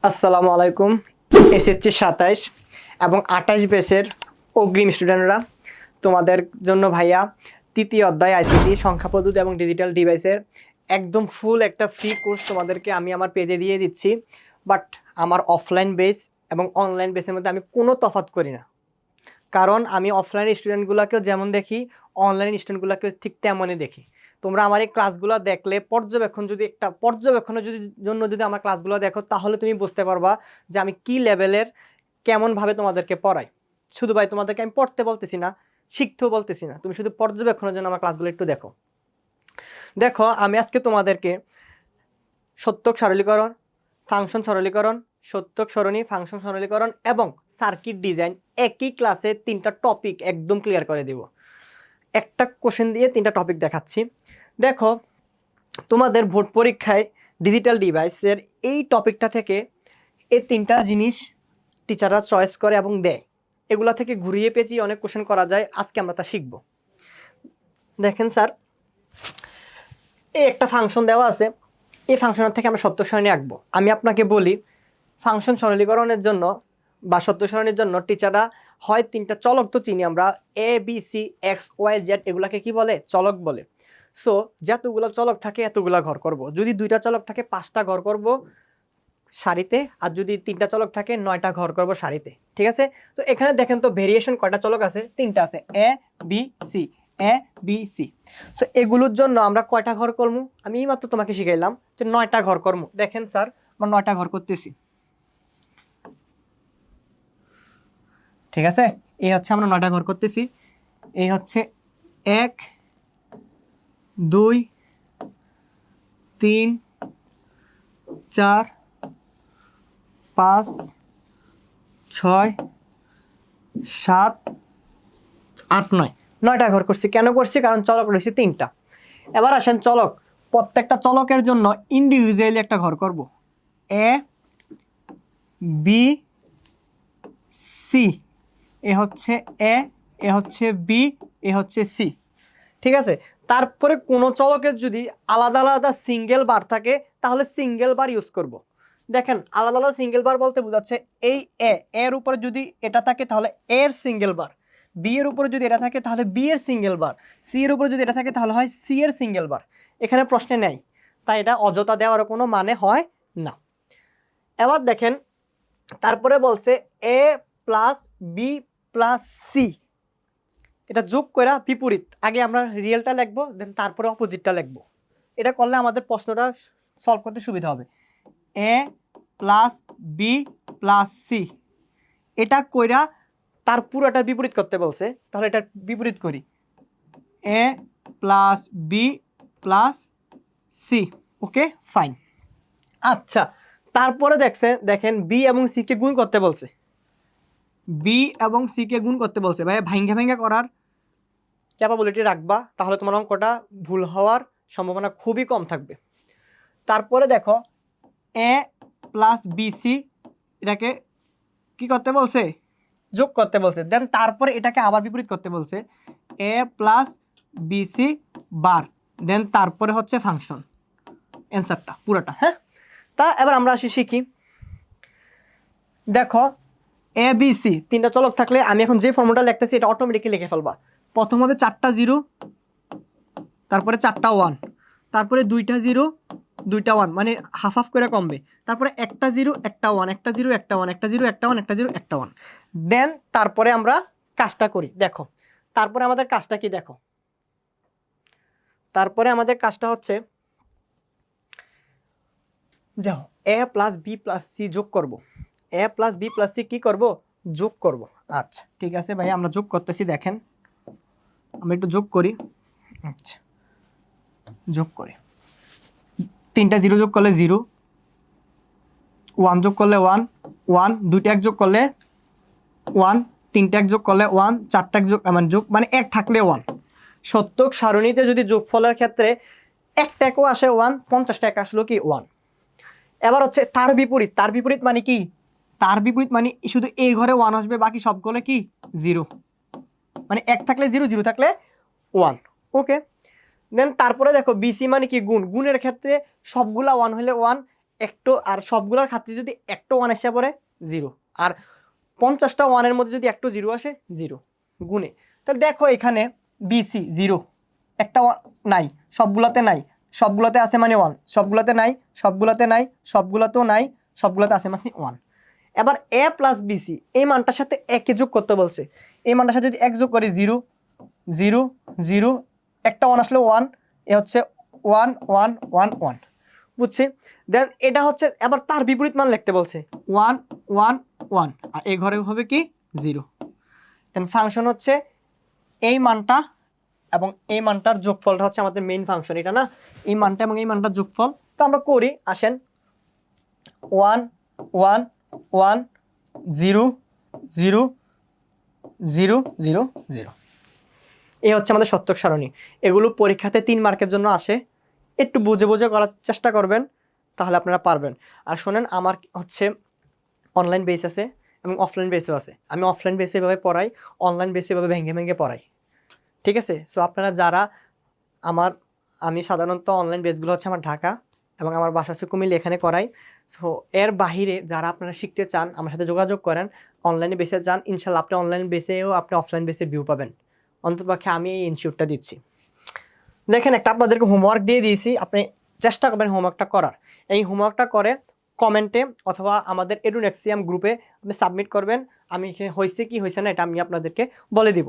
আসসালামু আলাইকুম। এসএসসি 27 এবং 28 ব্যাচের অগ্রিম স্টুডেন্টরা, তোমাদের জন্য ভাইয়া তৃতীয় অধ্যায় আইসিটি সংখ্যা পদ্ধতি এবং ডিজিটাল ডিভাইসের একদম ফুল একটা ফ্রি কোর্স তোমাদেরকে আমি আমার পেজে দিয়ে দিচ্ছি। বাট আমার অফলাইন বেস এবং অনলাইন বেসের মধ্যে আমি কোনো তফাৎ করি না, কারণ আমি অফলাইন স্টুডেন্টগুলোকেও যেমন দেখি, অনলাইন স্টুডেন্টগুলোকেও ঠিক তেমনই দেখি। তোমরা আমার এই ক্লাসগুলো দেখলে পর্যবেক্ষণের জন্য যদি আমার ক্লাসগুলো দেখো, তাহলে তুমি বুঝতে পারবা যে আমি কি লেভেলের, কেমনভাবে তোমাদেরকে পড়াই। শুধু ভাই তোমাদেরকে আমি পড়তে বলতেছি না, শিখতেও বলতেছি না, তুমি শুধু পর্যবেক্ষণের জন্য আমার ক্লাসগুলো একটু দেখো। দেখো, আমি আজকে তোমাদেরকে সত্যক সরলীকরণ, ফাংশন সরলীকরণ, সত্যক সরণী, ফাংশন সরলীকরণ এবং সার্কিট ডিজাইন একই ক্লাসে 3টা টপিক একদম ক্লিয়ার করে দেব। একটা কোশ্চেন দিয়ে 3টা টপিক দেখাচ্ছি। দেখো, তোমাদের বোর্ড পরীক্ষায় ডিজিটাল ডিভাইসের এই টপিকটা থেকে এই 3টা জিনিস টিচাররা চয়েস করে এবং দেয়। এগুলা থেকে ঘুরিয়ে পেঁচিয়ে অনেক কোশ্চেন করা যায়, আজকে আমরা তা শিখব। দেখেন স্যার, এই একটা ফাংশন দেওয়া আছে, এই ফাংশনের থেকে আমরা সত্য সারণী আঁকবো। আমি আপনাকে বলি, ফাংশন সরলীকরণের জন্য বা সত্য সারণীর জন্য টিচাররা হয় 3টা চলক তো চিনি আমরা, A B C X Y Z, এগুলাকে কি বলে? চলক বলে। সো যতগুলো চলক থাকে এতগুলা ঘর করব। যদি 2টা চলক থাকে 5টা ঘর করব সারিতে, আর যদি 3টা চলক থাকে 9টা ঘর করব সারিতে। ঠিক আছে? তো এখানে দেখেন তো ভেরিয়েশন কয়টা চলক আছে? 3টা আছে, এ বি সি, এ বি সি। সো এগুলোর জন্য আমরা কয়টা ঘর করবো? আমি এইমাত্র তোমাকে শিখাইলাম যে 9টা ঘর করবো। দেখেন স্যার, আমরা 9টা ঘর করতেছি। ঠিক আছে, এই হচ্ছে আমরা 9টা ঘর করতেছি। এই হচ্ছে 1 2 3 4 5 6 7 8 9, 9টা ঘর করছি। কেন করছি? কারণ চলক রয়েছে 3টা। এবার আসেন চলক, প্রত্যেকটা চলকের জন্য ইন্ডিভিজুয়ালি একটা ঘর করব। এ বি সি, এ হচ্ছে এ হচ্ছে বি, এ হচ্ছে সি। ঠিক আছে? তারপরে কোনো চলকের যদি আলাদা আলাদা সিঙ্গেল বার থাকে, তাহলে সিঙ্গেল বার ইউজ করব। দেখেন, আলাদা আলাদা সিঙ্গেল বার বলতে বোঝাচ্ছে এই এর উপরে যদি এটা থাকে তাহলে এর সিঙ্গেল বার, বি এর উপরে যদি এটা থাকে তাহলে বি এর সিঙ্গেল বার, সি এর উপরে যদি এটা থাকে তাহলে হয় সি এর সিঙ্গেল বার। এখানে প্রশ্নে নেই, তাই এটা অযথা দেওয়ার কোনো মানে হয় না। এবার দেখেন, তারপরে বলছে এ প্লাস বি প্লাস সি, এটা যোগ করে বিপরীত। আগে আমরা রিয়েলটা লিখবো, দেন তারপরে অপোজিটটা লিখবো। এটা করলে আমাদের প্রশ্নটা সলভ করতে সুবিধা হবে। এ প্লাস বি প্লাস সি, এটা কইরা তার পুরোটার বিপরীত করতে বলছে, তাহলে এটার বিপরীত করি। এ প্লাস বি প্লাস সি। ওকে, ফাইন। আচ্ছা, তারপরে দেখেন বি এবং সি কে গুণ করতে বলছে। বি এবং সি কে গুণ করতে বলছে। ভাই ভাঙ্গা ভাঙ্গা করার ক্যাপাবিলিটি রাখবা, তাহলে তোমার অঙ্কটা ভুল হওয়ার সম্ভাবনা খুবই কম থাকবে। তারপরে দেখো এ প্লাস বিসি, এটাকে কি করতে বলছে? যোগ করতে বলছে। দেন তারপরে এটাকে আবার বিপরীত করতে বলছে, এ প্লাস বিসি বার, দেন তারপরে হচ্ছে ফাংশন। অ্যান্সারটা পুরোটা। হ্যাঁ, তা এবার আমরা আসি শিখি। দেখো, এ বি সি 3টা চলক থাকলে আমি এখন যে ফর্মুলাটা লিখতেছি এটা অটোমেটিক্যালি লিখে ফেলবা। প্রথম হবে 4টা 0, তারপরে 4টা 1, তারপরে 2টা 0 2টা 1, মানে হাফ হাফ করে কমবে। তারপরে একটা 0 একটা 1, একটা 0 একটা 1, একটা 0 একটা 1, একটা 0 একটা 1। দেন তারপরে আমরা কাজটা করি। দেখো, তারপরে আমাদের কাজটা কি? দেখো, তারপরে আমাদের কাজটা হচ্ছে, দেখো, এ প্লাস বি প্লাস সি যোগ করব। এ প্লাস বি প্লাস সি কি করব? যোগ করব। আচ্ছা, ঠিক আছে ভাই, আমরা যোগ করতেছি। দেখেন, আমরা একটু যোগ করি। আচ্ছা, যোগ করি। 3টা 0 যোগ করলে 0, 1 যোগ করলে 1 1, 2টা 1 যোগ করলে 1, 3টা 1 যোগ করলে 1, 4টা 1 যোগ মানে 1 থাকলে 1। সত্যক সারণীতে যদি যোগফলের ক্ষেত্রে একটা একও আসে 1, 50টা এক আসলো কি 1। এবার হচ্ছে তার বিপরীত। তার বিপরীত মানে কি? তার বিপরীত মানে শুধু এই ঘরে 1 আসবে, বাকি সবগুলো কি 0। মানে 1 থাকলে 0, 0 থাকলে 1। ওকে, দেন তারপরে দেখো বিসি মানে কি? গুণ। গুণের ক্ষেত্রে সবগুলা 1 হলে 1, একটু, আর সবগুলোর ক্ষেত্রে যদি একটা 1 এসে পড়ে 0, আর 50টা 1-এর মধ্যে যদি একটু 0 আসে 0 গুণে। তাহলে দেখো এখানে বিসি 0, একটা নাই, সবগুলোতে নাই, সবগুলোতে আছে মানে 1, সবগুলোতে নাই, সবগুলোতে নাই, সবগুলোতেও নাই, সবগুলোতে আছে মানে 1। এবার এ প্লাস বিসি এই মানটার সাথে একে যোগ করতে বলছে। এই মানটার সাথে যদি 1 যোগ করি 0 0 0, একটা 1 আসলে 1, এ হচ্ছে 1 1 1 1, বুঝছি। দেন এটা হচ্ছে এবার তার বিপরীত মান লিখতে বলছে 1 1 1, আর এই ঘরে হবে কি 0। দেন ফাংশন হচ্ছে এই মানটা এবং এই মানটার যোগফলটা হচ্ছে আমাদের মেইন ফাংশন, এটা না, এই মানটা এবং এই মানটার যোগফল। তো আমরা করি, আসেন 1 1 1 0 0 0 0 0, এই হচ্ছে আমাদের সত্যক সারণী। এগুলো পরীক্ষাতে 3 মার্কের জন্য আসে, একটু বুঝে বুঝে করার চেষ্টা করবেন, তাহলে আপনারা পারবেন। আর শোনেন, আমার হচ্ছে অনলাইন বেস আছে এবং অফলাইন বেসও আছে। আমি অফলাইন বেসে এভাবে পড়াই, অনলাইন বেসে এভাবে ভেঙে ভেঙে পড়াই, ঠিক আছে। সো আপনারা যারা আমি সাধারণত অনলাইন বেসগুলো হচ্ছে আমার ঢাকা এবং আমার বাসা হচ্ছে কুমিল্লা, এখানে করাই। সো এর বাহিরে যারা আপনারা শিখতে চান আমার সাথে যোগাযোগ করেন, অনলাইনে বেসে যান, ইনশাল্লাহ আপনি অনলাইন বেসেও আপনি অফলাইন বেসে ভিউ পাবেন। অন্ততপক্ষে আমি এই ইনস্টিটিউটটা দিচ্ছি। দেখেন, একটা আপনাদেরকে হোমওয়ার্ক দিয়ে দিয়েছি, আপনি চেষ্টা করবেন হোমওয়ার্কটা করার। এই হোমওয়ার্কটা করে কমেন্টে অথবা আমাদের এডুনেক্সিয়াম গ্রুপে আপনি সাবমিট করবেন। আমি হয়েছে কি হয়েছে না এটা আমি আপনাদেরকে বলে দিব।